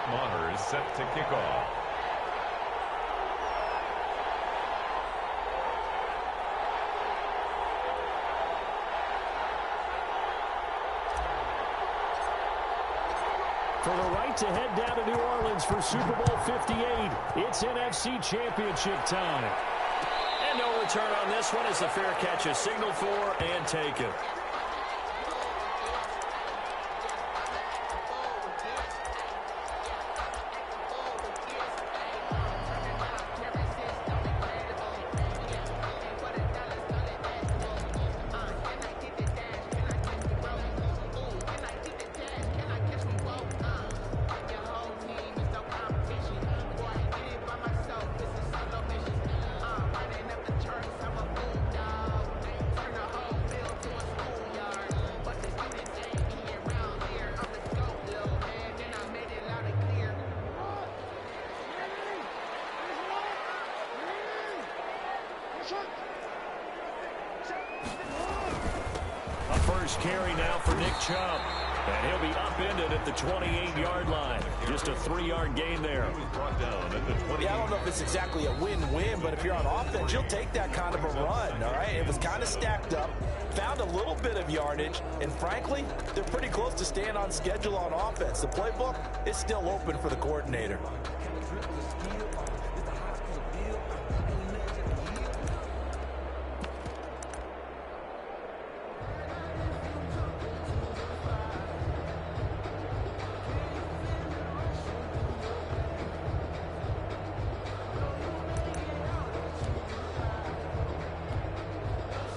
monitor is set to kick off. For the right to head down to New Orleans for Super Bowl 58, it's NFC Championship time. And no return on this one as the fair catch is signaled for and taken. A first carry now for Nick Chubb. And he'll be upended at the 28-yard line. Just a 3-yard gain there. Yeah, I don't know if it's exactly a win-win, but if you're on offense, you'll take that kind of a run, all right? It was kind of stacked up, found a little bit of yardage, and frankly, they're pretty close to staying on schedule on offense. The playbook is still open for the coordinator.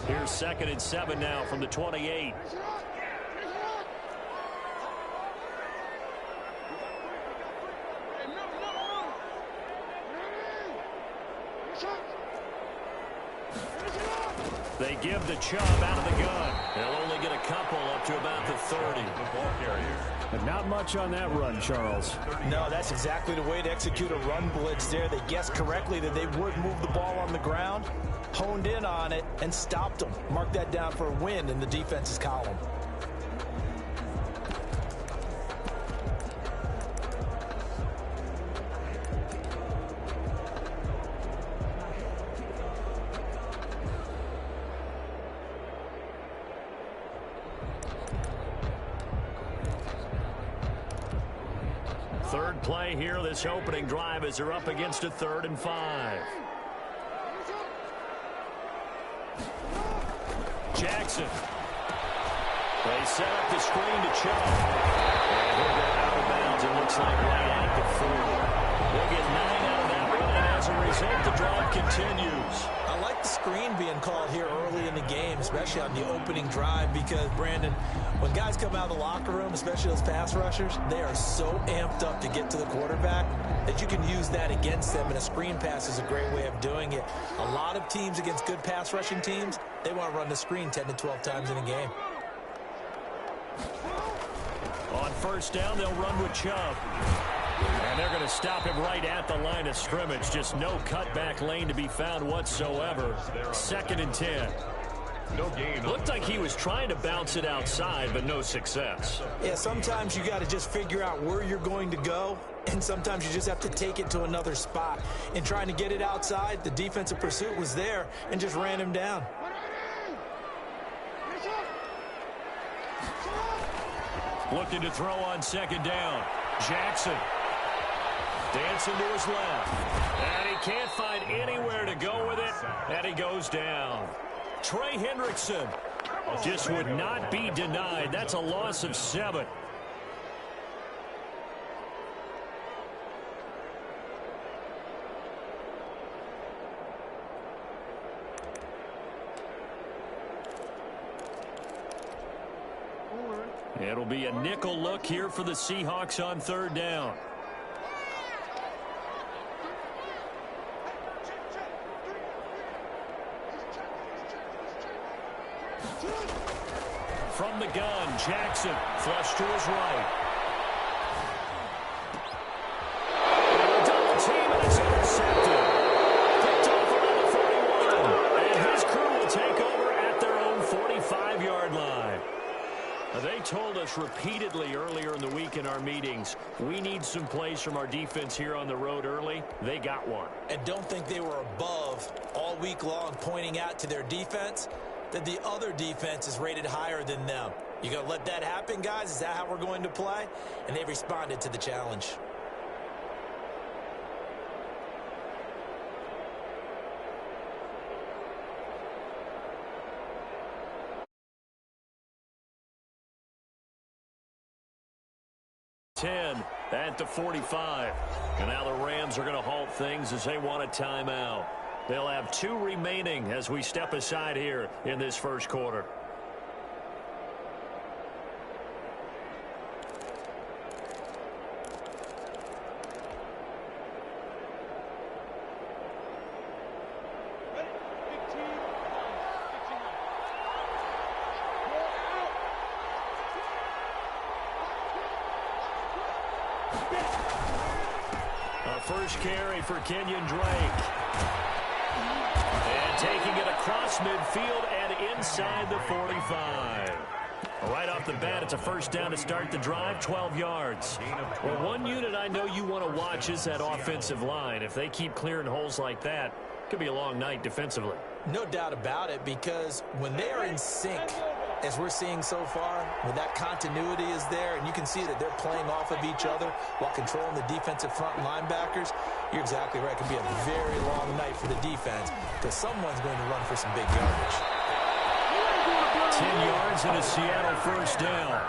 Here's 2nd and 7 now from the 28. They give the Chubb out of the gun. They'll only get a couple up to about the 30. But not much on that run, Charles. No, that's exactly the way to execute a run blitz there. They guessed correctly that they would move the ball on the ground, honed in on it, and stopped them. Mark that down for a win in the defense's column. Third play here, this opening drive, as they're up against a 3rd and 5. Jackson. They set up the screen to Chubb. And he'll go out of bounds. It looks like right at the 40. They'll get 9 out of that one, and as a result, the drive continues. I like the screen being called here early in the game, especially on the opening drive, because, Brandon, when guys come out of the locker room, especially those pass rushers, they are so amped up to get to the quarterback that you can use that against them, and a screen pass is a great way of doing it. A lot of teams against good pass rushing teams, they want to run the screen 10 to 12 times in a game. On first down, they'll run with Chubb. And they're going to stop him right at the line of scrimmage. Just no cutback lane to be found whatsoever. 2nd and 10. No gain. Looked like he was trying to bounce it outside, but no success. Yeah, sometimes you got to just figure out where you're going to go, and sometimes you just have to take it to another spot. In trying to get it outside, the defensive pursuit was there and just ran him down. Looking to throw on 2nd down. Jackson. Dancing to his left. And he can't find anywhere to go with it. And he goes down. Trey Hendrickson just would not be denied. That's a loss of 7. It'll be a nickel look here for the Seahawks on 3rd down. From the gun, Jackson, flush to his right. Double team, and it's intercepted. Picked off around the 41. And his crew will take over at their own 45-yard line. They told us repeatedly earlier in the week in our meetings, we need some plays from our defense here on the road early. They got one. And don't think they were above all week long pointing out to their defense that the other defense is rated higher than them. You going to let that happen, guys? Is that how we're going to play? And they responded to the challenge. At the 45. And now the Rams are going to halt things as they want a timeout. They'll have 2 remaining as we step aside here in this first quarter. First carry for Kenyon Drake. And taking it across midfield and inside the 45. Right off the bat, it's a first down to start the drive, 12 yards. Well, one unit I know you want to watch is that offensive line. If they keep clearing holes like that, it could be a long night defensively. No doubt about it, because when they are in sync, as we're seeing so far, when that continuity is there, and you can see that they're playing off of each other while controlling the defensive front linebackers, you're exactly right. It could be a very long night for the defense because someone's going to run for some big yardage. 10 yards and a Seattle first down.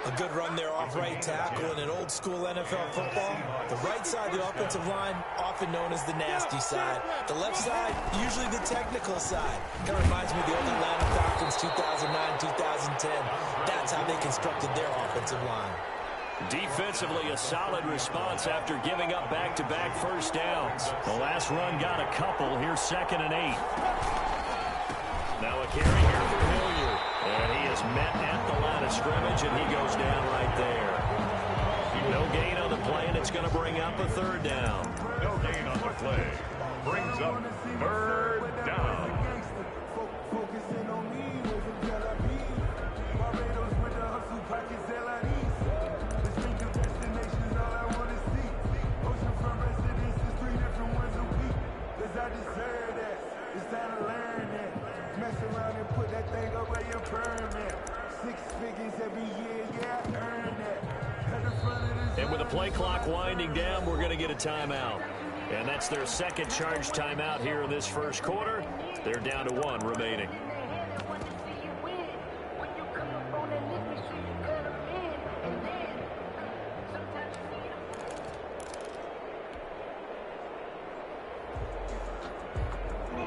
A good run there off right tackle in an old-school NFL football. The right side of the offensive line, often known as the nasty side. The left side, usually the technical side. Kind of reminds me of the old Atlanta Falcons 2009-2010. That's how they constructed their offensive line. Defensively, a solid response after giving up back-to-back first downs. The last run got a couple. Here's 2nd and 8. Now a carry here for Hilliard. And he is met at the line of scrimmage, and he goes down right there. No gain on the play, and it's going to bring up a 3rd down. No gain on the play. Brings up 3rd down. And with the play clock winding down, we're going to get a timeout. And that's their second charge timeout here in this first quarter. They're down to 1 remaining.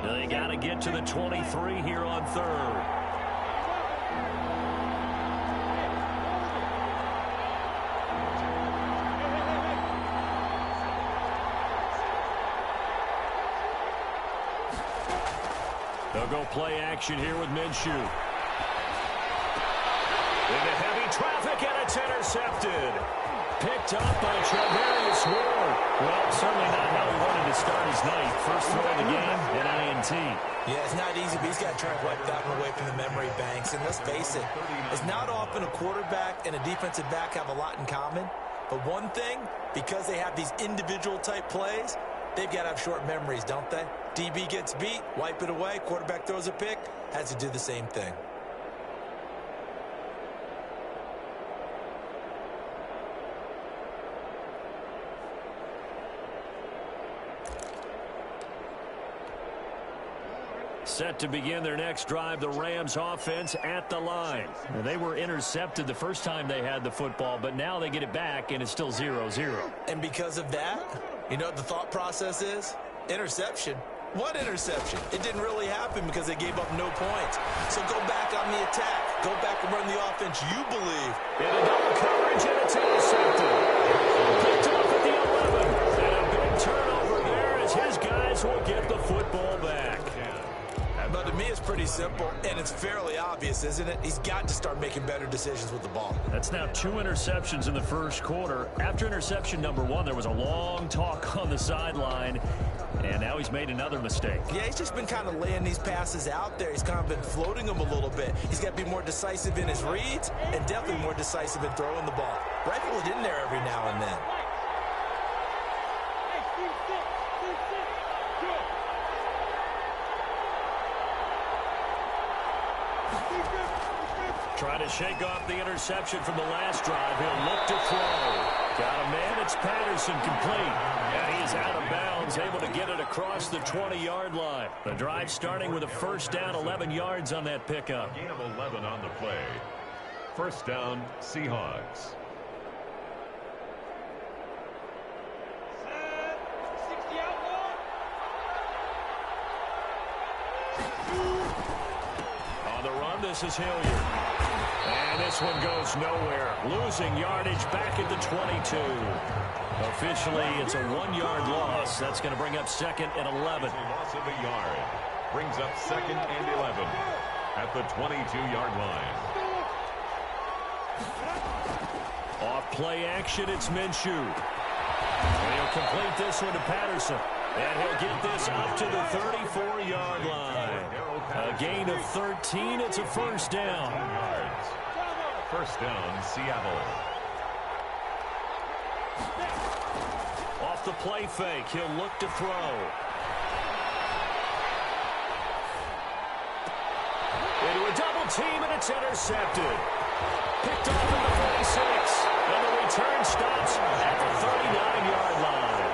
They got to get to the 23 here on 3rd. They'll go play action here with Minshew. Into heavy traffic, and it's intercepted. Picked up by Trevarius Ward. Well, certainly not how he wanted to start his night. First throw of the game, an INT. Yeah, it's not easy, but he's got to try and wipe that one away from the memory banks. And let's face it, it's not often a quarterback and a defensive back have a lot in common. But one thing, because they have these individual type plays, they've got to have short memories, don't they? DB gets beat, wipe it away, quarterback throws a pick, has to do the same thing. Set to begin their next drive, the Rams offense at the line. They were intercepted the first time they had the football, but now they get it back, and it's still 0-0. And because of that, you know what the thought process is? Interception. What interception? It didn't really happen because they gave up no points. So go back on the attack. Go back and run the offense you believe. Into double coverage, and it's intercepted. Picked off at the 11. And a big turnover there as his guys will get the football back. But to me, it's pretty simple, and it's fairly obvious, isn't it? He's got to start making better decisions with the ball. That's now 2 interceptions in the first quarter. After interception number 1, there was a long talk on the sideline. And now he's made another mistake. Yeah, he's just been kind of laying these passes out there. He's kind of been floating them a little bit. He's got to be more decisive in his reads and definitely more decisive in throwing the ball. Rifle it in there every now and then. Trying to shake off the interception from the last drive. He'll look to throw. Got a man. It's Patterson, complete. And he is out of bounds, able to get it across the 20-yard line. The drive starting with a first down, 11 yards on that pickup. Gain of 11 on the play. First down, Seahawks. On the run, this is Hilliard. And this one goes nowhere. Losing yardage back at the 22. Officially, it's a 1-yard loss. That's going to bring up second and 11. Loss of a yard. Brings up second and 11 at the 22-yard line. Off play action, it's Minshew. And he'll complete this one to Patterson. And he'll get this up to the 34-yard line. A gain of 13. It's a first down. First down, Seattle. Off the play fake, he'll look to throw. Into a double team, and it's intercepted. Picked off at the 46. And the return stops at the 39-yard line.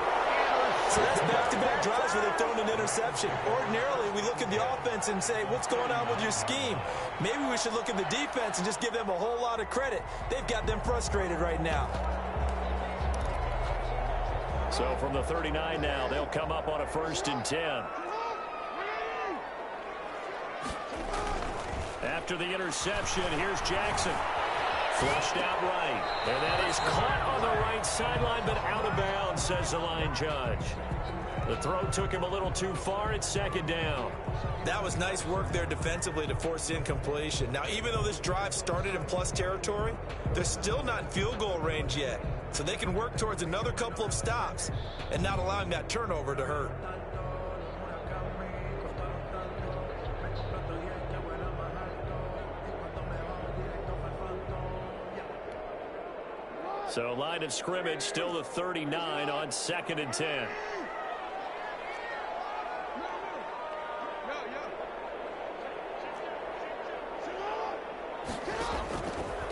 So that's back-to-back drives where they've thrown an interception. Ordinarily, we look at the offense and say, what's going on with your scheme? Maybe we should look at the defense and just give them a whole lot of credit. They've got them frustrated right now. So from the 39 now, they'll come up on a first and 10. After the interception, here's Jackson. Flushed out right. And that is caught on the right sideline, but out of bounds, says the line judge. The throw took him a little too far. It's second down. That was nice work there defensively to force incompletion. Now, even though this drive started in plus territory, they're still not in field goal range yet. So they can work towards another couple of stops and not allowing that turnover to hurt. So line of scrimmage still the 39 on second and 10.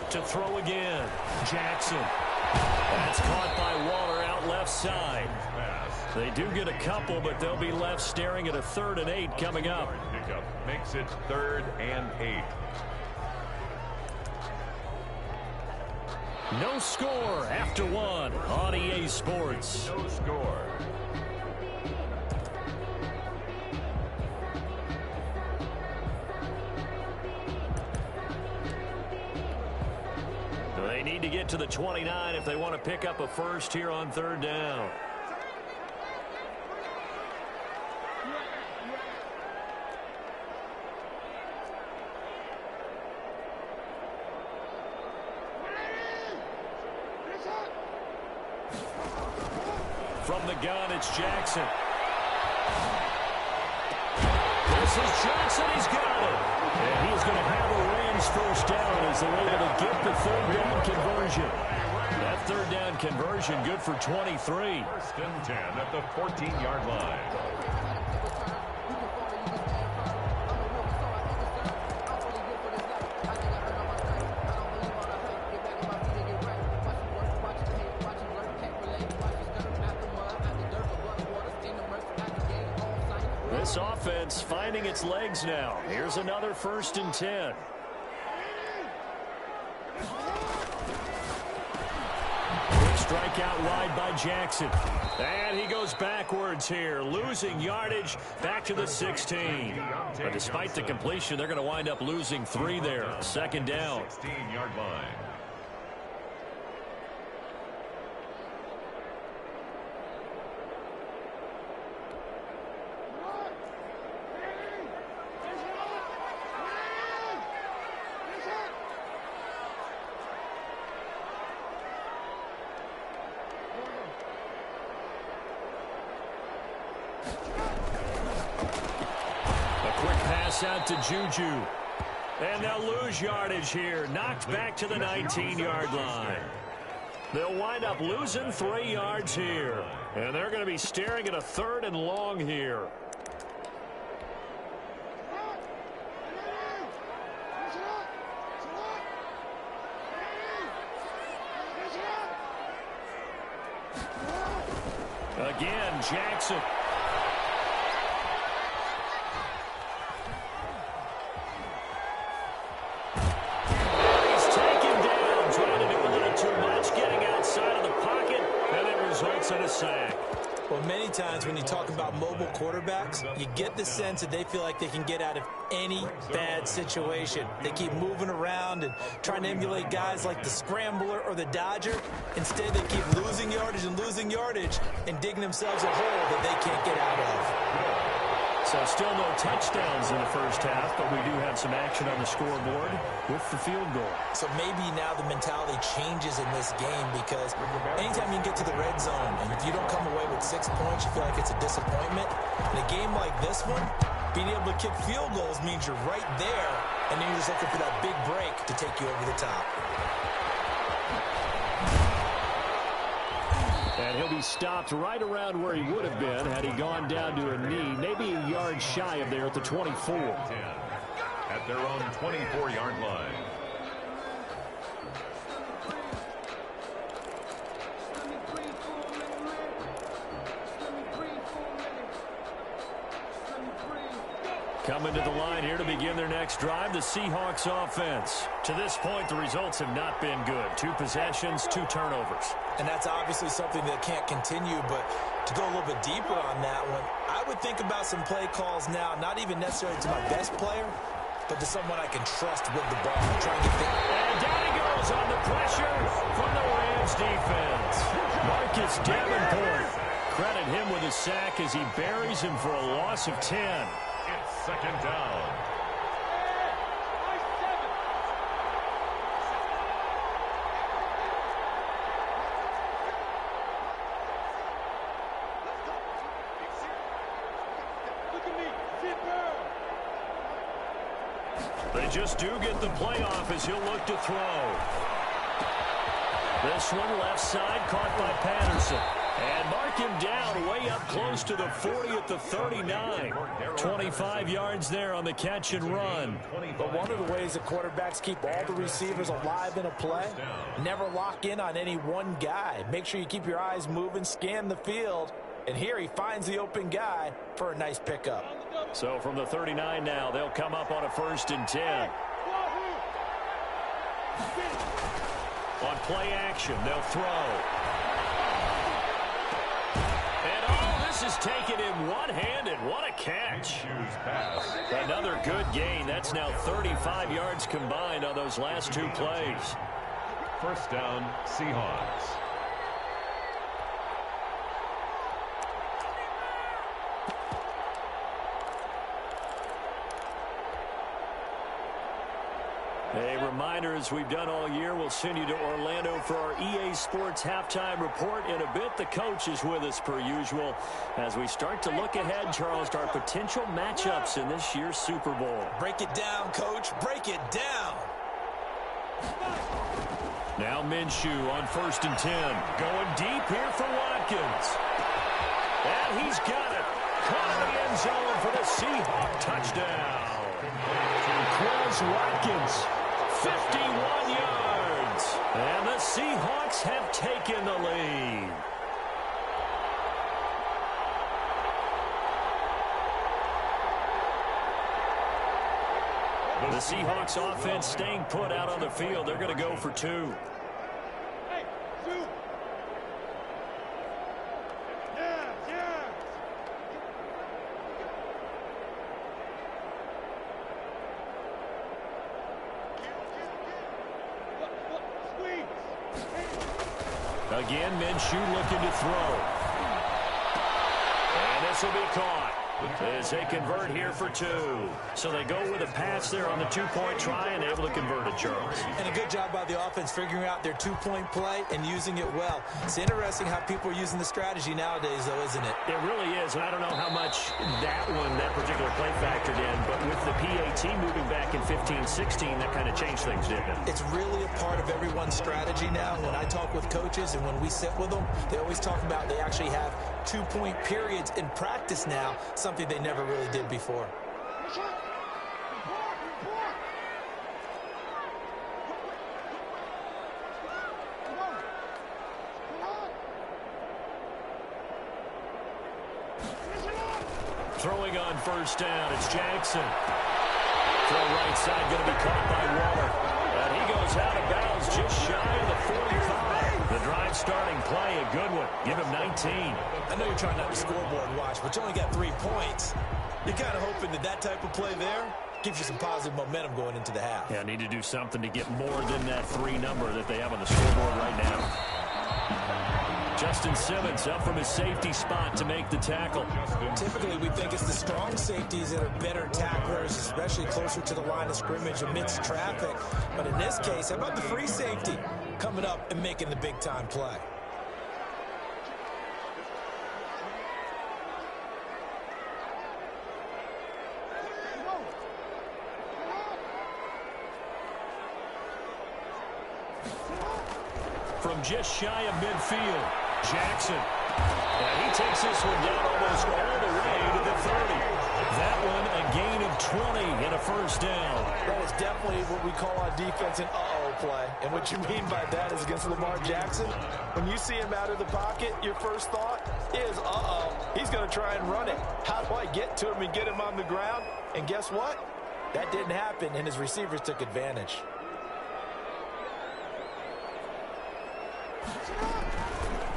To throw again, Jackson. That's caught by Waller out left side. They do get a couple, but they'll be left staring at a 3rd and 8 coming up. Pickup makes it 3rd and 8. No score after one on EA Sports. No score. They need to get to the 29 if they want to pick up a first here on 3rd down. From the gun, it's Jackson. This is Johnson. He's got it. And he's going to have a Rams first down as they're able to get the 3rd down conversion. That 3rd down conversion good for 23. First and 10 at the 14-yard line. This offense finding its legs now. Here's another 1st and 10. Quick strike out wide by Jackson. And he goes backwards here, losing yardage back to the 16. But despite the completion, they're going to wind up losing 3 there. 2nd down. 16-yard line. pass out to Juju. And they'll lose yardage here. Knocked back to the 19-yard line. They'll wind up losing 3 yards here. And they're going to be staring at a 3rd and long here. Again, Jackson. And a sack. Well, many times when you talk about mobile quarterbacks, you get the sense that they feel like they can get out of any bad situation. They keep moving around and trying to emulate guys like the Scrambler or the Dodger. Instead, they keep losing yardage and digging themselves a hole that they can't get out of. So still no touchdowns in the first half, but we do have some action on the scoreboard with the field goal. So maybe now the mentality changes in this game because anytime you get to the red zone and if you don't come away with 6 points, you feel like it's a disappointment. In a game like this one, being able to kick field goals means you're right there, and then you're just looking for that big break to take you over the top. And he'll be stopped right around where he would have been had he gone down to a knee, maybe a yard shy of there at the 24. At their own 24-yard line. Coming to the line here to begin their next drive, the Seahawks offense. To this point, the results have not been good. 2 possessions, 2 turnovers. And that's obviously something that can't continue, but to go a little bit deeper on that one, I would think about some play calls now, not even necessarily to my best player, but to someone I can trust with the ball. And down he goes on the pressure from the Rams defense. Marcus Davenport. Credit him with a sack as he buries him for a loss of 10. It's 2nd down. They just do get the playoff as he'll look to throw. This one left side caught by Patterson. And mark him down way up close to the 40 at the 39. 25 yards there on the catch and run. But one of the ways that quarterbacks keep all the receivers alive in a play, never lock in on any one guy. Make sure you keep your eyes moving, scan the field. And here he finds the open guy for a nice pickup. So from the 39 now, they'll come up on a 1st and 10. On play action, they'll throw. This is taken in one-handed. What a catch. Another good gain. That's now 35 yards combined on those last 2 plays. 1st down, Seahawks. A reminder, as we've done all year, we'll send you to Orlando for our EA Sports halftime report in a bit. The coach is with us per usual as we start to look ahead, Charles, to our potential matchups in this year's Super Bowl. Break it down, Coach. Break it down. Now Minshew on 1st and 10. Going deep here for Watkins. And he's got it. Caught in the end zone for the Seahawks touchdown. Chris Watkins. 51 yards. And the Seahawks have taken the lead. The Seahawks offense staying put out on the field. They're going to go for 2. Again, Minshew looking to throw. And this will be caught. as they convert here for two. So they go with a pass there on the two-point try and able to convert it, Charles. And a good job by the offense figuring out their two-point play and using it well. It's interesting how people are using the strategy nowadays, though, isn't it? It really is, and I don't know how much that particular play factored in, but with the PAT moving back in 15-16, that kind of changed things, didn't it? It's really a part of everyone's strategy now. When I talk with coaches and when we sit with them, they always talk about they actually have two-point periods in practice now, something they never really did before. Throwing on first down, it's Jackson. Throw right side, going to be caught by Waller. And he goes out of bounds just shy of the 45. The drive starting play, a good one. Give him 19. I know you're trying not to scoreboard watch, but you only got 3 points. You're kind of hoping that type of play there gives you some positive momentum going into the half. Yeah, need to do something to get more than that 3 number that they have on the scoreboard right now. Justin Simmons up from his safety spot to make the tackle. Typically, we think it's the strong safeties that are better tacklers, especially closer to the line of scrimmage amidst traffic. But in this case, how about the free safety coming up and making the big-time play? From just shy of midfield, Jackson. And he takes this one down almost all the way to the 30. That one a gain of 20 and a first down. That is definitely what we call on defense an uh-oh play. And what you mean by that is against Lamar Jackson, when you see him out of the pocket, your first thought is, uh-oh, he's going to try and run it. How do I get to him and get him on the ground? And guess what? That didn't happen, and his receivers took advantage.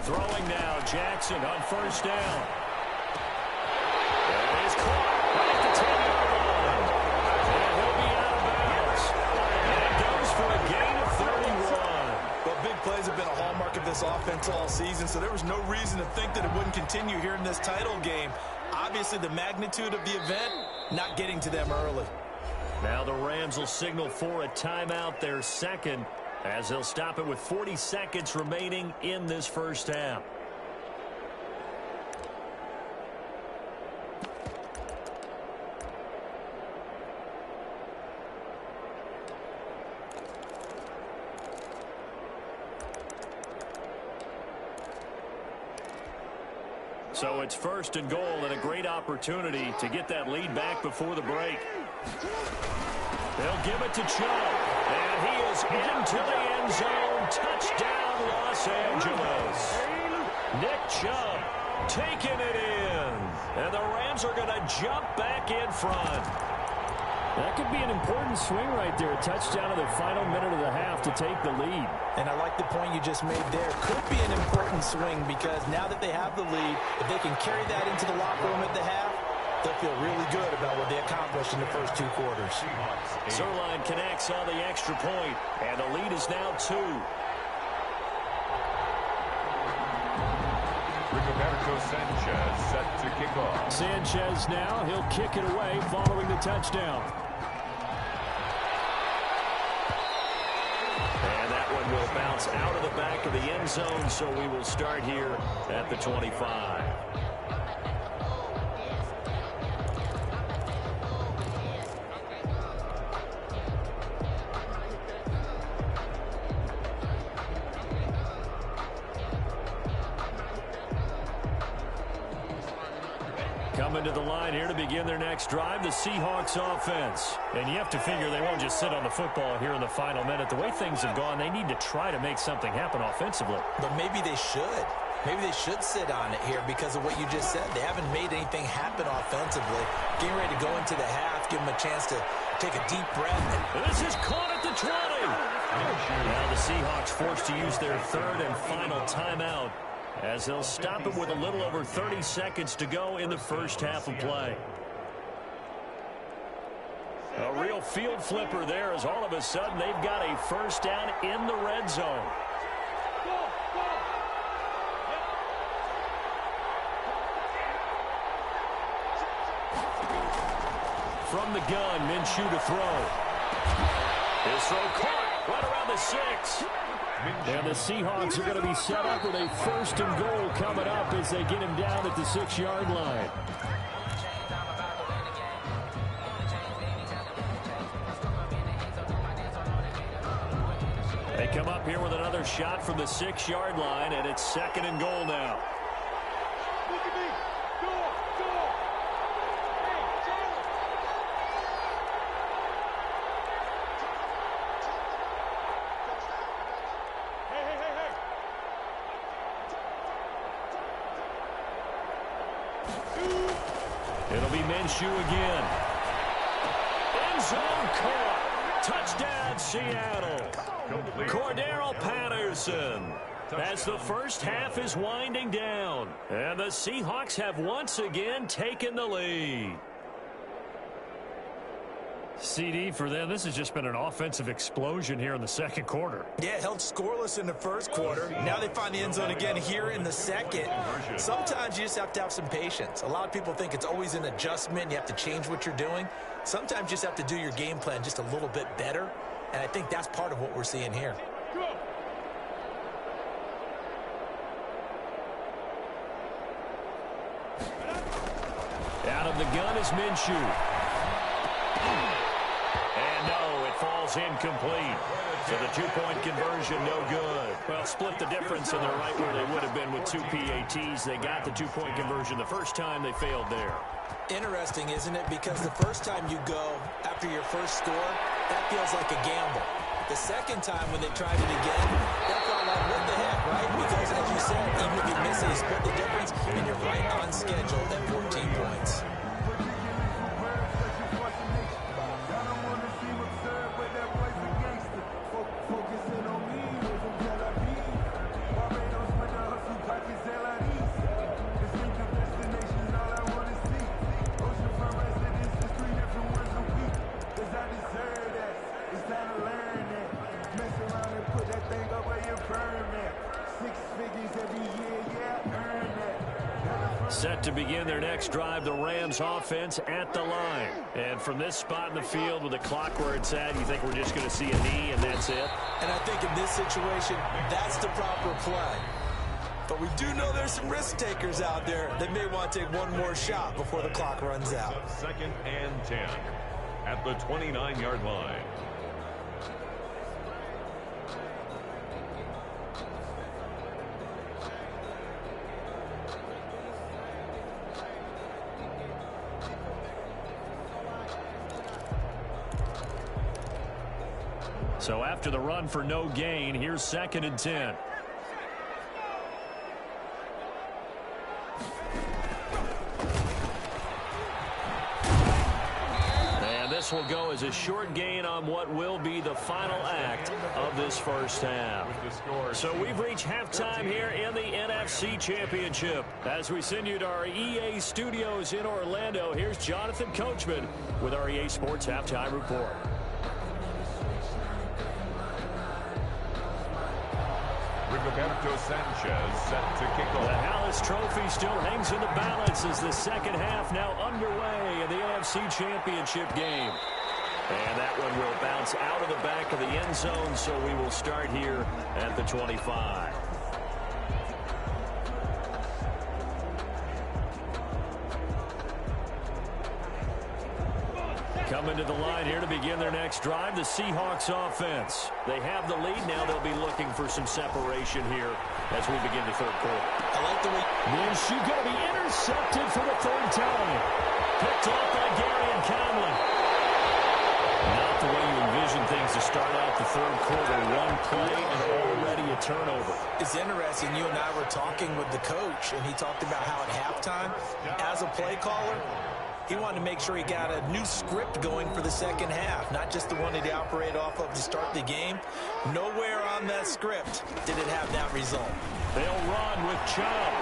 Throwing now, Jackson on first down. And he's caught right at the 10-yard line. And he'll be out of bounds. And it goes for a gain of 31. Well, big plays have been a hallmark of this offense all season, so there was no reason to think that it wouldn't continue here in this title game. Obviously, the magnitude of the event, not getting to them early. Now the Rams will signal for a timeout, their second, as they'll stop it with 40 seconds remaining in this first half. So it's first and goal and a great opportunity to get that lead back before the break. They'll give it to Chubb, and he is into the end zone. Touchdown, Los Angeles. Nick Chubb taking it in, and the Rams are going to jump back in front. That could be an important swing right there. A touchdown in the final minute of the half to take the lead. And I like the point you just made there. Could be an important swing because now that they have the lead, if they can carry that into the locker room at the half, they'll feel really good about what they accomplished in the first 2 quarters. Zerline connects on the extra point, and the lead is now 2. Rigoberto Sanchez set to kick off. Sanchez now, he'll kick it away following the touchdown. And that one will bounce out of the back of the end zone, so we will start here at the 25. Coming to the line here to begin their next drive, the Seahawks offense. And you have to figure they won't just sit on the football here in the final minute. The way things have gone, they need to try to make something happen offensively. But maybe they should. Maybe they should sit on it here because of what you just said. They haven't made anything happen offensively. Getting ready to go into the half, give them a chance to take a deep breath. And this is caught at the 20. Now the Seahawks forced to use their third and final timeout, as they'll stop it with a little over 30 seconds to go in the first half of play. A real field flipper there, as all of a sudden they've got a first down in the red zone. from the gun. Minshew to throw. His throw caught right around the 6. And the Seahawks are going to be set up with a 1st and goal coming up as they get him down at the 6-yard line. They come up here with another shot from the 6-yard line, and it's 2nd and goal now. It'll be Minshew again. End zone caught. Touchdown, Seattle. Cordero Patterson. As the first half is winding down. And the Seahawks have once again taken the lead. CD, for them, this has just been an offensive explosion here in the 2nd quarter. Yeah, held scoreless in the 1st quarter. Now they find the end zone again here in the 2nd. Sometimes you just have to have some patience. A lot of people think it's always an adjustment. You have to change what you're doing. Sometimes you just have to do your game plan just a little bit better. And I think that's part of what we're seeing here. Out of the gun is Minshew. And no, it falls incomplete. So the 2-point conversion, no good. Well, split the difference, and they're right where they would have been with 2 PATs. They got the 2-point conversion the first time. They failed there. Interesting, isn't it? Because the first time you go after your first score, that feels like a gamble. The second time when they tried it again, that felt like, what the heck, right? Because, as you said, even if you miss it, you split the difference, and you're right on schedule at 14 points. Set to begin their next drive, the Rams offense at the line. And from this spot in the field with the clock where it's at, you think we're just going to see a knee and that's it? And I think in this situation, that's the proper play. But we do know there's some risk takers out there that may want to take one more shot before the clock runs out. 2nd and 10 at the 29-yard line. So after the run for no gain, here's 2nd and 10. And this will go as a short gain on what will be the final act of this first half. So we've reached halftime here in the NFC Championship. As we send you to our EA studios in Orlando, here's Jonathan Coachman with our EA Sports Halftime Report. Roberto Sanchez set to kick off. The Hallis Trophy still hangs in the balance as the second half now underway in the NFC Championship game. And that one will bounce out of the back of the end zone, so we will start here at the 25. Coming to the line here to begin their next drive, the Seahawks offense. They have the lead. Now they'll be looking for some separation here as we begin the 3rd quarter. I like the way... Minshew going to be intercepted for the 3rd time. Picked off by Gary Conley. Not the way you envision things to start out the 3rd quarter. One play and already a turnover. It's interesting. You and I were talking with the coach, and he talked about how at halftime, as a play caller, he wanted to make sure he got a new script going for the second half, not just the one that he operated off of to start the game. Nowhere on that script did it have that result. They'll run with Chubb.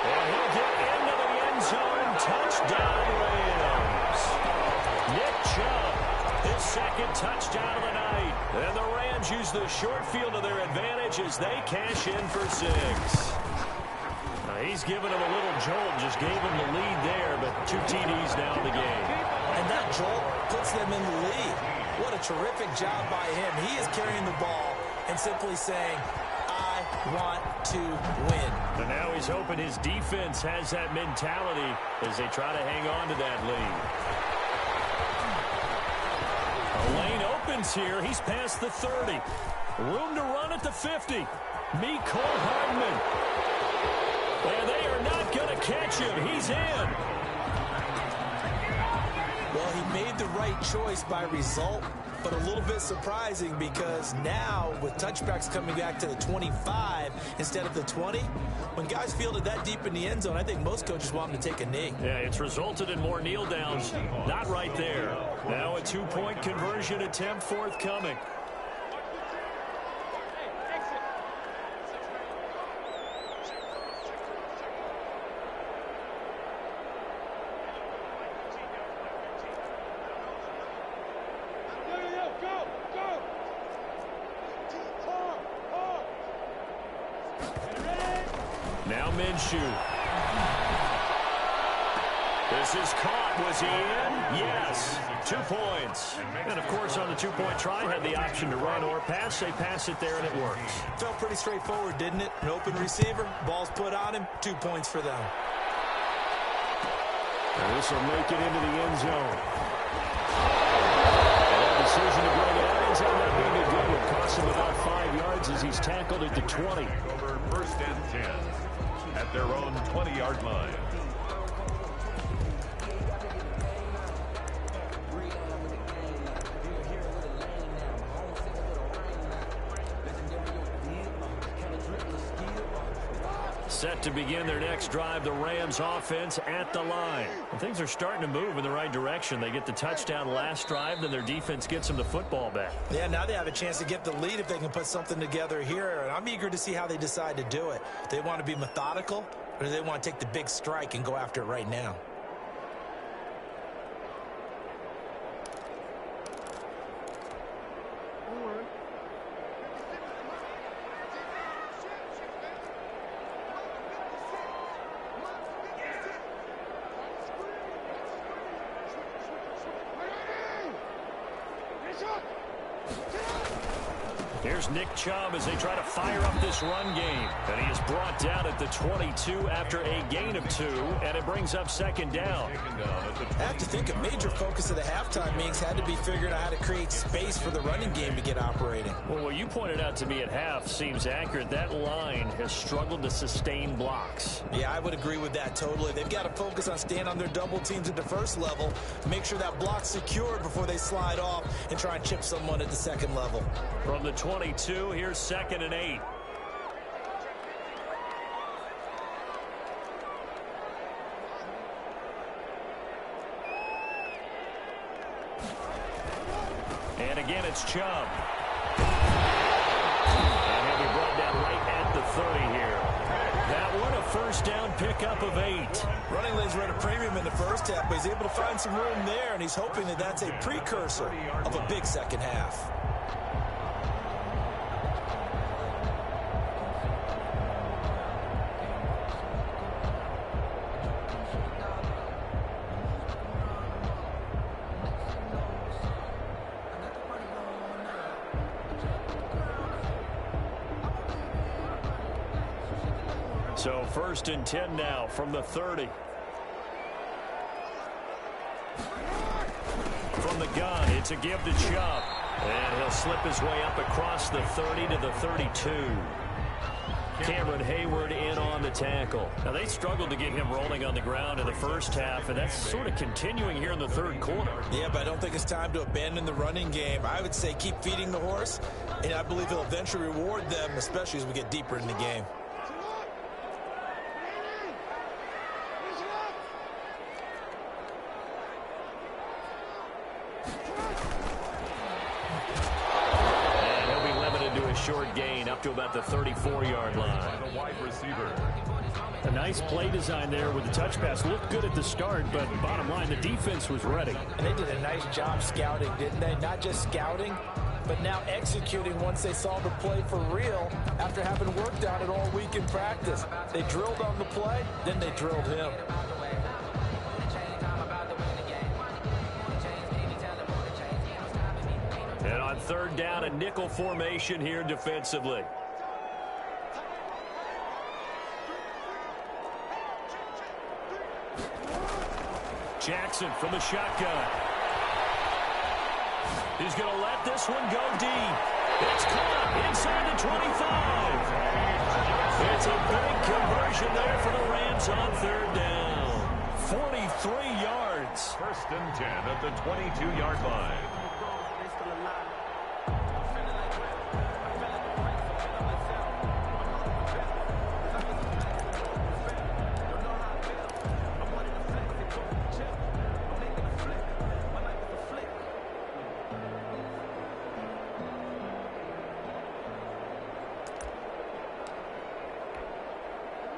And he'll get into the end zone. Touchdown, Rams. Nick Chubb, his 2nd touchdown of the night. And the Rams use the short field to their advantage as they cash in for 6. He's given him a little jolt, just gave him the lead there, but 2 TDs now in the game. And and that jolt puts them in the lead. What a terrific job by him. He is carrying the ball and simply saying, I want to win. And now he's hoping his defense has that mentality as they try to hang on to that lead. A lane opens here. He's past the 30. Room to run at the 50. Mecole Hardman. And they are not going to catch him. He's in. Well, he made the right choice by result, but a little bit surprising because now with touchbacks coming back to the 25 instead of the 20, when guys fielded that deep in the end zone, I think most coaches want them to take a knee. Yeah, it's resulted in more kneel downs. Not right there. Now a two-point conversion attempt forthcoming. Now Minshew. This is caught. Was he in? Yes. 2 points. And, of course, on the two-point try, had the option to run or pass. They pass it there, and it works. Felt pretty straightforward, didn't it? An open receiver, ball's put on him, 2 points for them. And this will make it into the end zone. And that decision to bring Adams on that being a good one. Cost him about 5 yards as he's tackled at the 20. Over first and 10 at their own 20-yard line. Set to begin their next drive, the Rams offense at the line. And things are starting to move in the right direction. They get the touchdown last drive, then their defense gets them the football back. Yeah, now they have a chance to get the lead if they can put something together here. And I'm eager to see how they decide to do it. They want to be methodical, or do they want to take the big strike and go after it right now? Here's Nick Chubb as they try to fire up this run game. And he is brought down at the 22 after a gain of 2, and it brings up second down. I have to think a major focus of the halftime meetings had to be figuring out how to create space for the running game to get operating. Well, what you pointed out to me at half seems accurate. That line has struggled to sustain blocks. Yeah, I would agree with that totally. They've got to focus on staying on their double teams at the first level, make sure that block's secured before they slide off and try and chip someone at the second level. From the 22, here's 2nd and 8. And again, it's Chubb. And he'll be brought down right at the 30 here. That one a first down pickup of 8. Running lanes were at a premium in the first half, but he's able to find some room there, and he's hoping that that's a precursor of a big second half. So 1st and 10 now from the 30. From the gun, it's a give to Chubb. And he'll slip his way up across the 30 to the 32. Cameron Hayward in on the tackle. Now, they struggled to get him rolling on the ground in the first half, and that's sort of continuing here in the third quarter. Yeah, but I don't think it's time to abandon the running game. I would say keep feeding the horse, and I believe he'll eventually reward them, especially as we get deeper in the game. Short gain up to about the 34-yard line. A nice play design there with the touch pass. Looked good at the start, but bottom line, the defense was ready. And they did a nice job scouting, didn't they? Not just scouting, but now executing once they saw the play for real after having worked on it all week in practice. They drilled on the play, then they drilled him. On third down, a nickel formation here defensively. Jackson from the shotgun. He's going to let this one go deep. It's caught inside the 25. It's a big conversion there for the Rams on third down. 43 yards. First and 10 at the 22-yard line.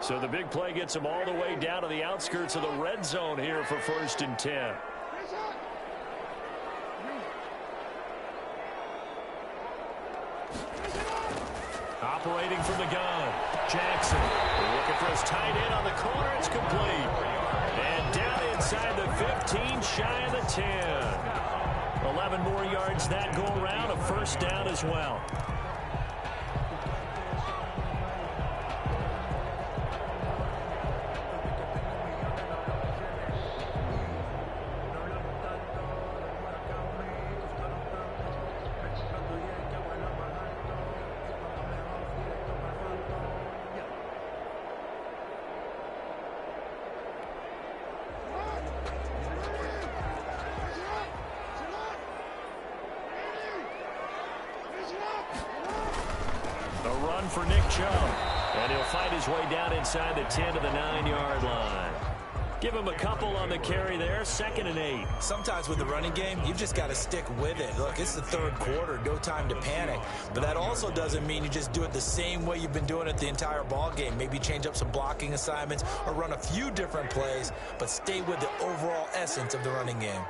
So the big play gets him all the way down to the outskirts of the red zone here for first and 10. Operating from the gun, Jackson looking for his tight end on the corner. It's complete. And down inside the 15, shy of the 10. 11 more yards that go around, a first down as well. For Nick Chubb, and he'll fight his way down inside the 10 to the 9-yard line. Give him a couple on the carry there, 2nd and 8. Sometimes with the running game, you've just got to stick with it. Look, it's the third quarter, no time to panic. But that also doesn't mean you just do it the same way you've been doing it the entire ball game. Maybe change up some blocking assignments or run a few different plays, but stay with the overall essence of the running game.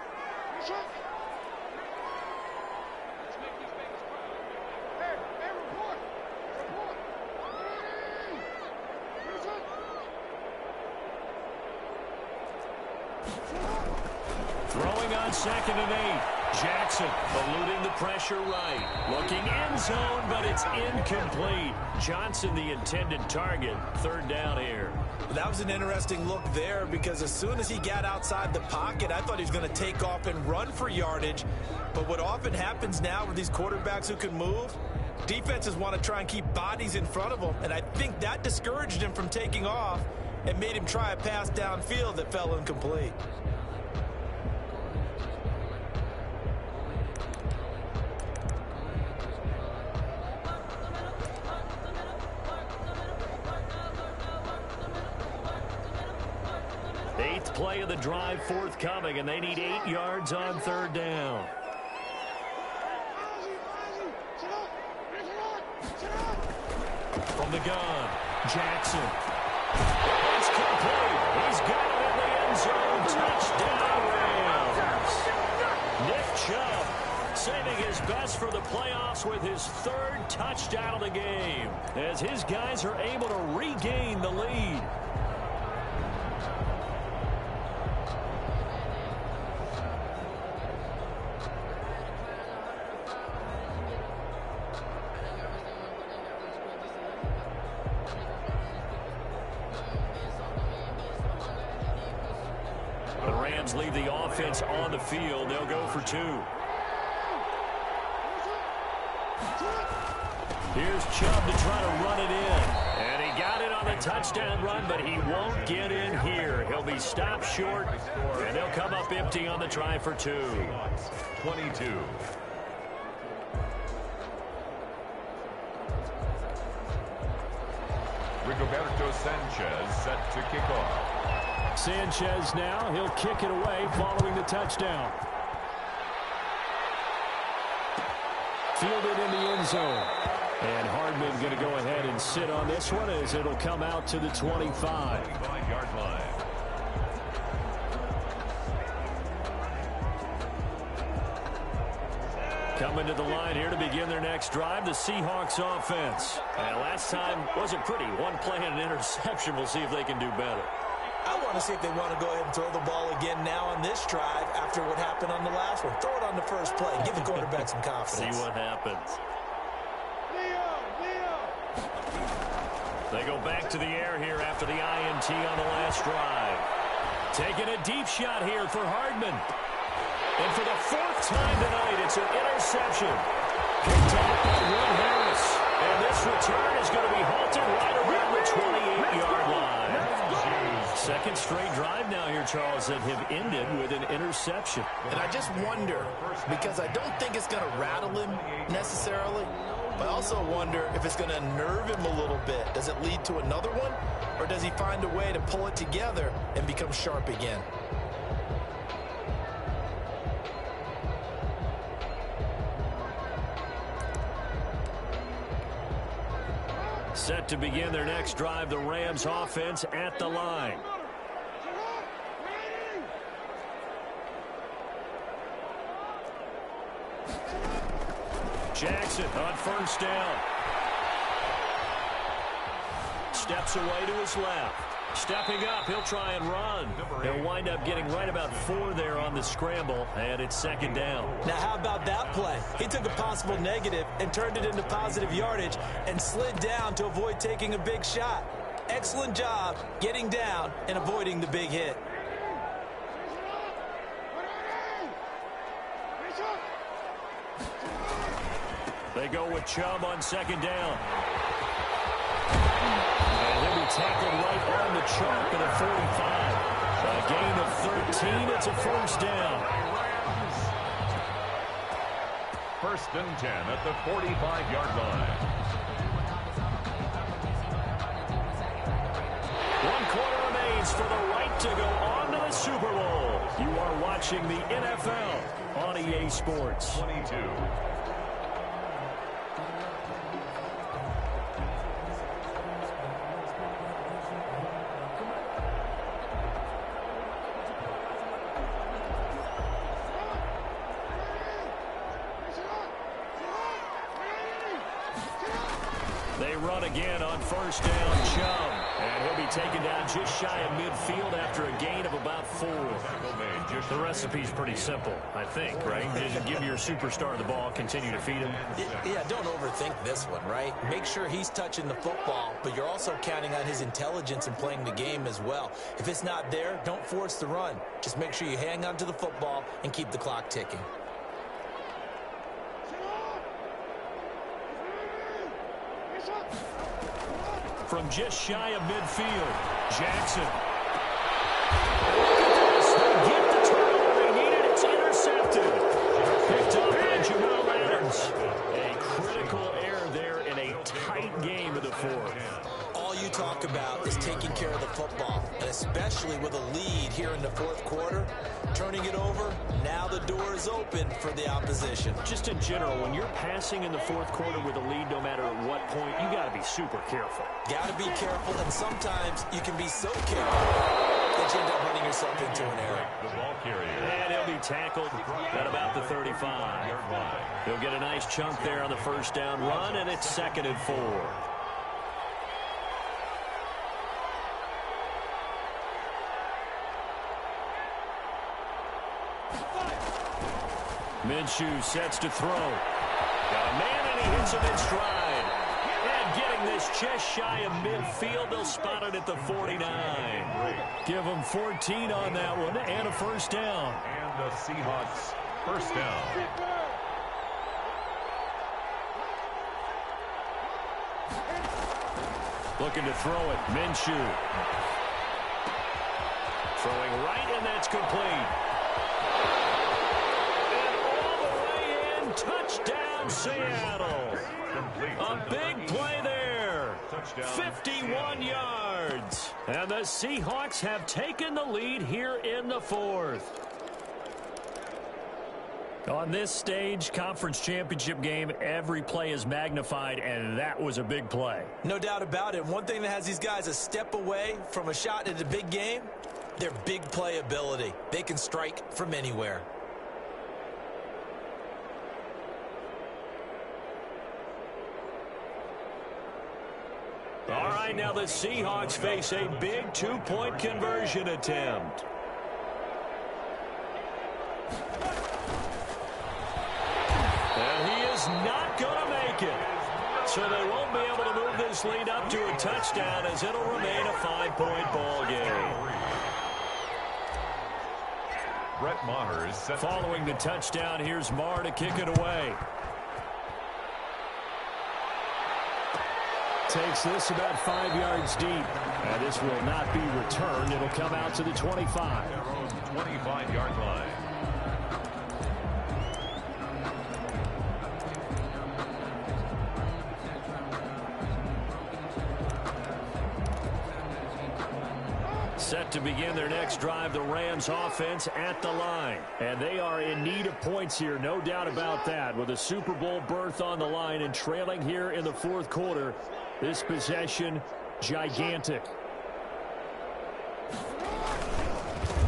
Throwing on 2nd and 8. Jackson eluding the pressure right. Looking end zone, but it's incomplete. Johnson, the intended target. Third down here. That was an interesting look there because as soon as he got outside the pocket, I thought he was going to take off and run for yardage. But what often happens now with these quarterbacks who can move, defenses want to try and keep bodies in front of them. And I think that discouraged him from taking off and made him try a pass downfield that fell incomplete. Eighth play of the drive forthcoming, and they need 8 yards on third down. From the gun, Jackson. It's complete. He's got it in the end zone. Touchdown, Rams. Nick Chubb saving his best for the playoffs with his 3rd touchdown of the game as his guys are able to regain the lead. Leave the offense on the field. They'll go for 2. Here's Chubb to try to run it in. And he got it on the touchdown run, but he won't get in here. He'll be stopped short, and they'll come up empty on the try for 2. 22. Rigoberto Sanchez set to kick off. Sanchez now, he'll kick it away following the touchdown. Fielded in the end zone. And Hardman going to go ahead and sit on this one as it'll come out to the 25-yard line. Coming to the line here to begin their next drive, the Seahawks offense. And last time wasn't pretty. One play and an interception. We'll see if they can do better. I want to see if they want to go ahead and throw the ball again now on this drive after what happened on the last one. Throw it on the first play. Give the quarterback some confidence. See what happens. They go back to the air here after the INT on the last drive. Taking a deep shot here for Hardman. And for the fourth time tonight, it's an interception. Picked off by Will Harris. And this return is going to be halted right around the 28-yard line. Second straight drive now here, Charles, that have ended with an interception. And I just wonder, because I don't think it's going to rattle him necessarily, but I also wonder if it's going to nerve him a little bit. Does it lead to another one? Or does he find a way to pull it together and become sharp again? Set to begin their next drive, the Rams offense at the line. Jackson on first down. Steps away to his left. Stepping up, he'll try and run. He'll wind up getting right about 4 there on the scramble, and it's second down. Now, how about that play? He took a possible negative and turned it into positive yardage and slid down to avoid taking a big shot. Excellent job getting down and avoiding the big hit. They go with Chubb on second down. And he'll be tackled right on the chalk at a 45. A gain of 13. It's a first down. First and 10 at the 45-yard line. 1 quarter remains for the right to go on to the Super Bowl. You are watching the NFL on EA Sports. 22. They run again on first down, Chubb. And he'll be taken down just shy of midfield after a gain of about 4. The recipe's pretty simple, I think, right? Just give your superstar the ball, continue to feed him. Yeah, don't overthink this one, right? Make sure he's touching the football, but you're also counting on his intelligence in playing the game as well. If it's not there, don't force the run. Just make sure you hang on to the football and keep the clock ticking. From just shy of midfield, Jackson. They get the turnover they needed. It's intercepted. Picked up by Jamal Adams. A critical error there in a tight game of the fourth. All you talk about is taking care of the football, and especially with a lead here in the fourth quarter, turning it over, now the door is open for the opposition. Just in general, when you're passing in the fourth quarter with a lead, no matter at what point, you got to be super careful. Got to be careful, and sometimes you can be so careful that you end up running yourself into an error. The ball carrier. And he'll be tackled at about the 35. He'll get a nice chunk there on the first down run, and it's 2nd and 4. Minshew sets to throw. Got a man, and he hits him in stride. And getting this just shy of midfield, they'll spot it at the 49. Give him 14 on that one, and a first down. And the Seahawks first down. Looking to throw it, Minshew. Throwing right, and that's complete. Touchdown, Seattle. A big play there. 51 yards. And the Seahawks have taken the lead here in the fourth. On this stage, conference championship game, every play is magnified, and that was a big play. No doubt about it. One thing that has these guys a step away from a shot at a big game, their big play ability. They can strike from anywhere. All right, line. Now the Seahawks face a big two-point conversion attempt. And he is not going to make it. So they won't be able to move this lead up to a touchdown as it'll remain a 5-point ball game. Brett Maher is set. Following the touchdown, here's Maher to kick it away. Takes this about 5 yards deep. And this will not be returned. It'll come out to the 25. 25-yard line. Set to begin their next drive, the Rams offense at the line. And they are in need of points here, no doubt about that. With a Super Bowl berth on the line and trailing here in the fourth quarter, this possession gigantic.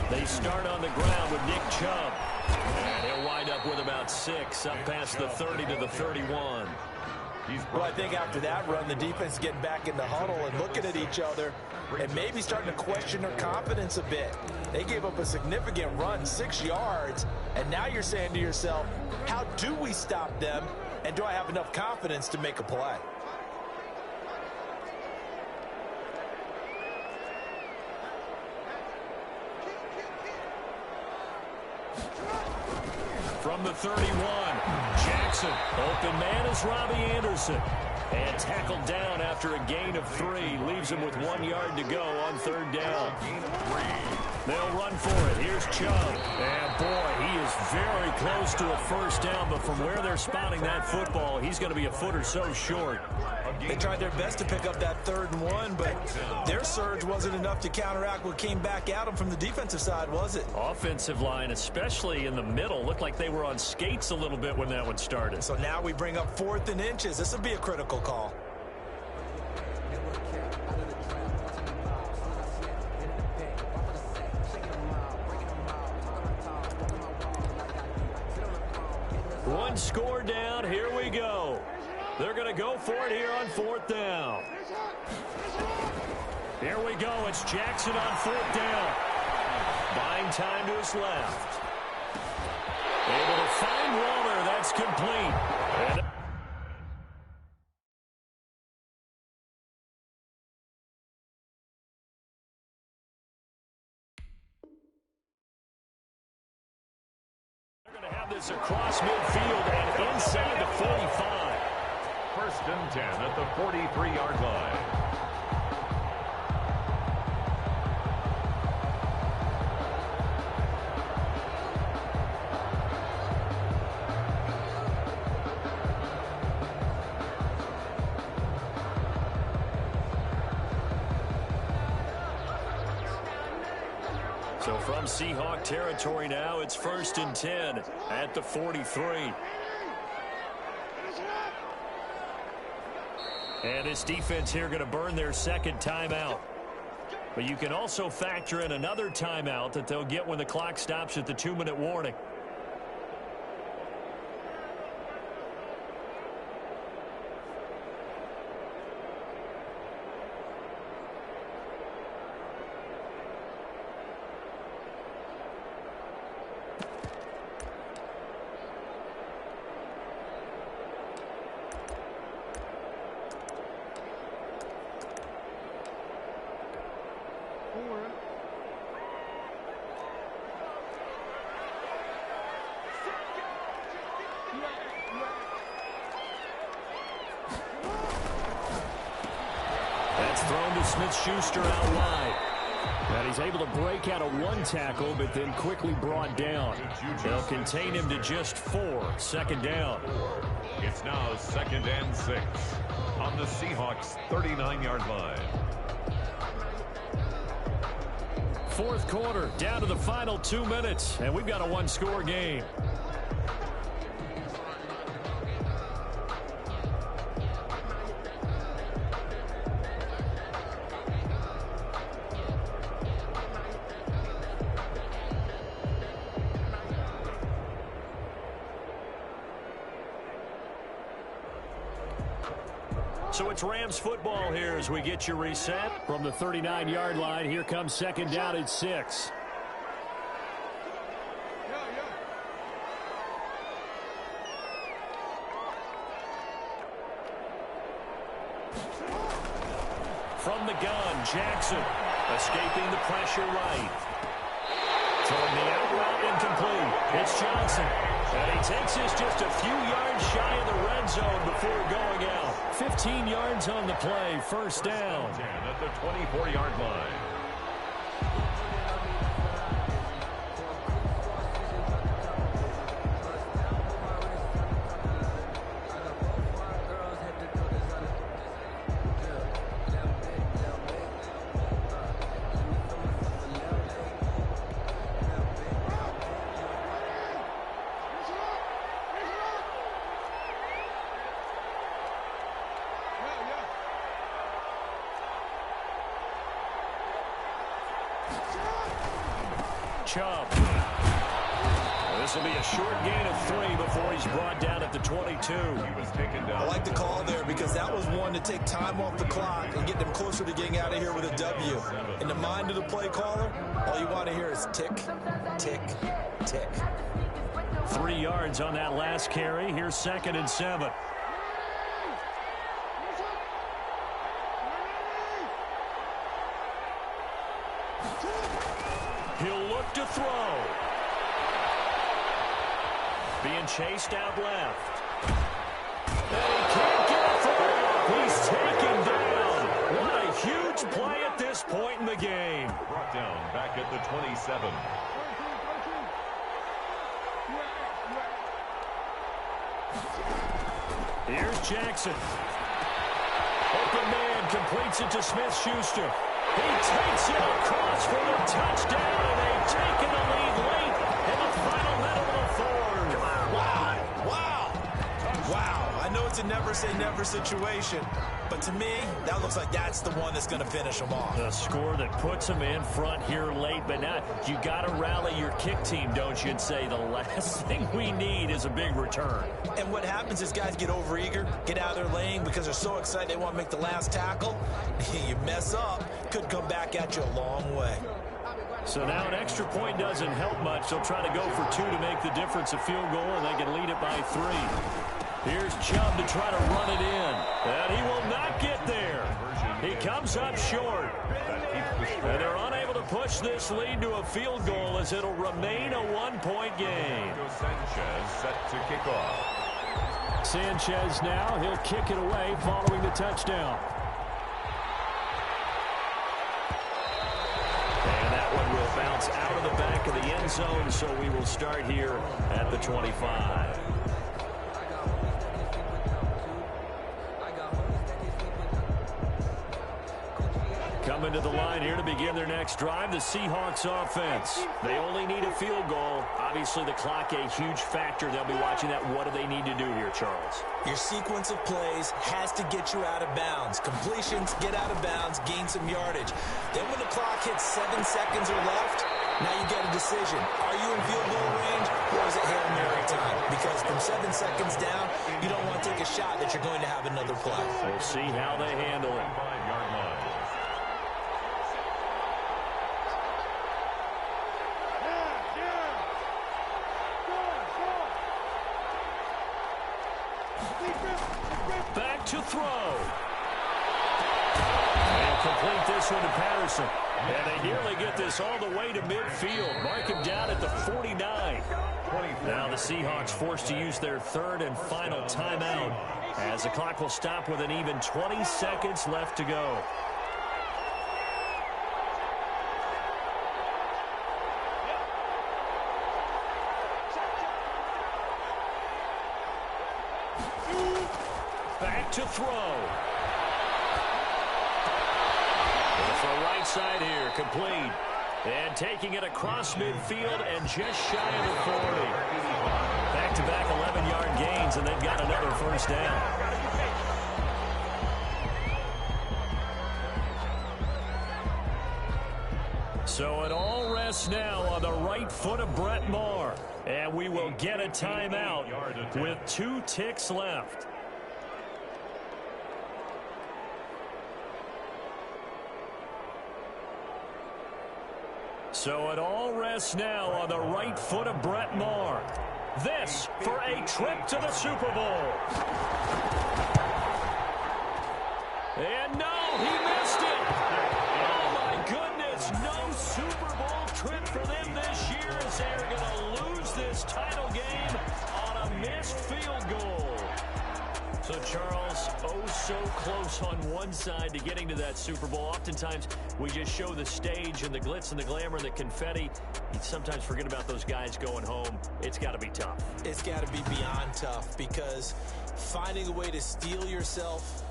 They start on the ground with Nick Chubb. And he'll wind up with about 6, up past the 30 to the 31. Well, I think after that run, the defense getting back in the huddle and looking at each other and maybe starting to question their confidence a bit. They gave up a significant run, 6 yards, and now you're saying to yourself, how do we stop them, and do I have enough confidence to make a play? From the 31, Jackson. Open man is Robbie Anderson. And tackled down after a gain of 3. Leaves him with 1 yard to go on third down. They'll run for it. Here's Chubb. And, boy, he is very close to a first down. But from where they're spotting that football, he's going to be a foot or so short. They tried their best to pick up that 3rd and 1, but their surge wasn't enough to counteract what came back at them from the defensive side, was it? Offensive line, especially in the middle, looked like they were on skates a little bit when that one started. So now we bring up 4th and inches. This will be a critical call. One score down. Here we go. They're going to go for it here on 4th down. Here we go. It's Jackson on 4th down. Buying time to his left. Able to find Waller. That's complete. And they're going to have this across midfield and inside the 45. 1st and 10 at the 43-yard line. So from Seahawk territory now, it's 1st and 10 at the 43. And this defense here going to burn their 2nd timeout. But you can also factor in another timeout that they'll get when the clock stops at the 2-minute warning. That's thrown to Smith-Schuster out wide. And he's able to break out of 1 tackle, but then quickly brought down. They'll contain him to just 4. 2nd down. It's now 2nd and 6 on the Seahawks' 39-yard line. 4th quarter, down to the final 2 minutes, and we've got a 1-score game. So it's Rams football here as we get you reset. From the 39-yard line, here comes second down at 6. From the gun, Jackson escaping the pressure right. Throwing the out route incomplete. It's Johnson. And he takes this just a few yards shy of the red zone before going out. 15 yards on the play, first down. At the 24-yard line. Chubb. This will be a short gain of 3 before he's brought down at the 22. He was taken down. I like the call there because that was one to take time off the clock and get them closer to getting out of here with a W. In the mind of the play caller, all you want to hear is tick, tick, tick. 3 yards on that last carry. Here's 2nd and 7. He'll look to throw. Being chased out left. And he can't get a throw. He's taken down. What a huge play at this point in the game. Brought down back at the 27. Here's Jackson. Open man completes it to Smith-Schuster. He takes it across for the touchdown, and they've taken the lead late in the final minute of the fourth. Wow, wow, wow. I know it's a never-say-never situation, but to me, that looks like that's the one that's going to finish them off. The score that puts them in front here late, but now you got to rally your kick team, don't you, and say the last thing we need is a big return. And what happens is guys get overeager, get out of their lane because they're so excited they want to make the last tackle. You mess up, could come back at you a long way. So now an extra point doesn't help much. They'll try to go for 2 to make the difference a field goal, and they can lead it by 3. Here's Chubb to try to run it in. And he will not get there. He comes up short. And they're unable to push this lead to a field goal as it'll remain a 1-point game. Sanchez set to kick off. Sanchez now, he'll kick it away following the touchdown. And that one will bounce out of the back of the end zone, so we will start here at the 25. Coming to the line here to begin their next drive, the Seahawks offense. They only need a field goal. Obviously, the clock a huge factor. They'll be watching that. What do they need to do here, Charles? Your sequence of plays has to get you out of bounds. Completions, get out of bounds, gain some yardage. Then when the clock hits 7 seconds or left, now you get a decision. Are you in field goal range or is it Hail Mary time? Because from 7 seconds down, you don't want to take a shot that you're going to have another play. We'll see how they handle it. 5-yard line. Back to throw. And complete this one to Patterson. And they nearly get this all the way to midfield. Mark him down at the 49. Now the Seahawks forced to use their 3rd and final timeout as the clock will stop with an even 20 seconds left to go. Back to throw. For right side here, complete. And taking it across midfield and just shy of the 40. Back-to-back 11-yard gains, and they've got another first down. So it all rests now on the right foot of Brett Maher. And we will get a timeout with 2 ticks left. So it all rests now on the right foot of Brett Maher. This for a trip to the Super Bowl. And no, he missed it. Oh, my goodness. No Super Bowl trip for them this year as they're going to lose this title game on a missed field goal. So, Charles, oh so close on one side to getting to that Super Bowl. Oftentimes, we just show the stage and the glitz and the glamour and the confetti. You sometimes forget about those guys going home. It's got to be tough. It's got to be beyond tough because finding a way to steel yourself,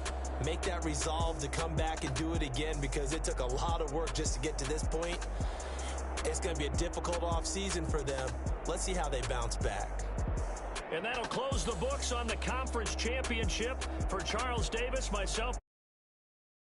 make that resolve to come back and do it again because it took a lot of work just to get to this point. It's going to be a difficult offseason for them. Let's see how they bounce back. And that'll close the books on the conference championship for Charles Davis, myself.